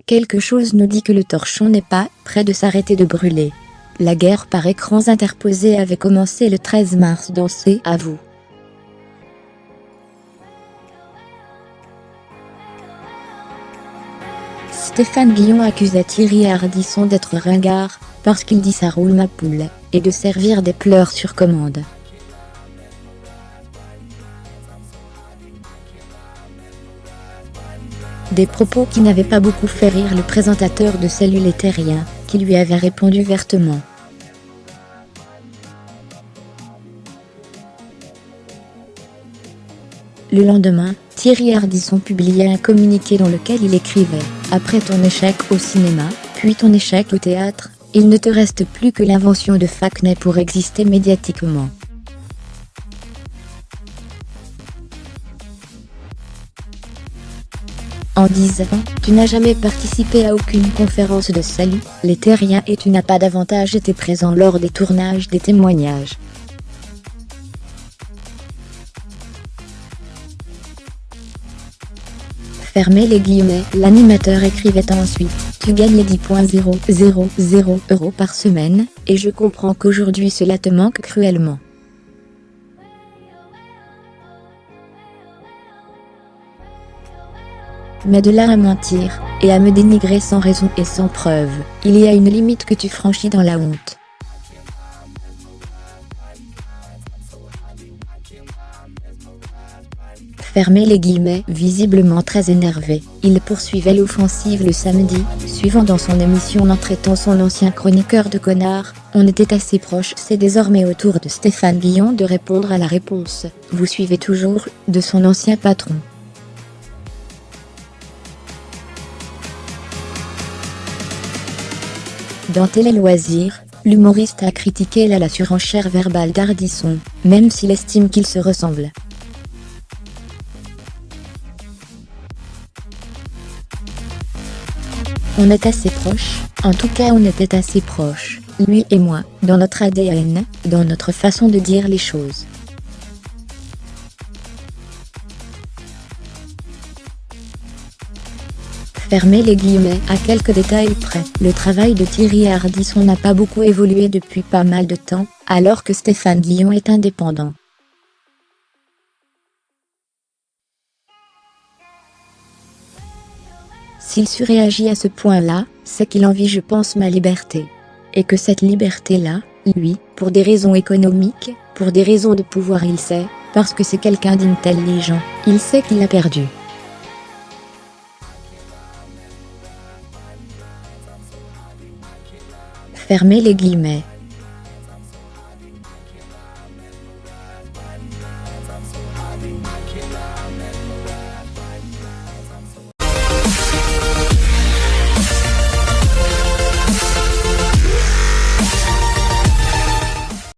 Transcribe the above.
Quelque chose nous dit que le torchon n'est pas près de s'arrêter de brûler. La guerre par écrans interposés avait commencé le 13 mars dans C'est à vous. Stéphane Guillon accusa Thierry Ardisson d'être ringard, parce qu'il dit ça roule ma poule, et de servir des pleurs sur commande. Des propos qui n'avaient pas beaucoup fait rire le présentateur de Salut les Terriens, qui lui avait répondu vertement. Le lendemain, Thierry Ardisson publiait un communiqué dans lequel il écrivait « Après ton échec au cinéma, puis ton échec au théâtre, il ne te reste plus que l'invention de Facnet pour exister médiatiquement. » En disant « Tu n'as jamais participé à aucune conférence de Salut les Terriens et tu n'as pas davantage été présent lors des tournages des témoignages. » Fermez les guillemets, l'animateur écrivait ensuite « Tu gagnes 10,000 € par semaine, et je comprends qu'aujourd'hui cela te manque cruellement. » Mais de là à mentir, et à me dénigrer sans raison et sans preuve, il y a une limite que tu franchis dans la honte. Fermez les guillemets, visiblement très énervé, il poursuivait l'offensive le samedi suivant dans son émission en traitant son ancien chroniqueur de connard. On était assez proches. C'est désormais au tour de Stéphane Guillon de répondre à la réponse « Vous suivez toujours » de son ancien patron. Dans Télé Loisirs, l'humoriste a critiqué la surenchère verbale d'Ardisson, même s'il estime qu'ils se ressemblent. On est assez proches, en tout cas on était assez proches, lui et moi, dans notre ADN, dans notre façon de dire les choses. Fermez les guillemets, à quelques détails près, le travail de Thierry Ardisson n'a pas beaucoup évolué depuis pas mal de temps, alors que Stéphane Guillon est indépendant. S'il surréagit à ce point-là, c'est qu'il envie je pense ma liberté. Et que cette liberté-là, lui, pour des raisons économiques, pour des raisons de pouvoir il sait, parce que c'est quelqu'un d'intelligent, il sait qu'il l'a perdu. Fermez les guillemets.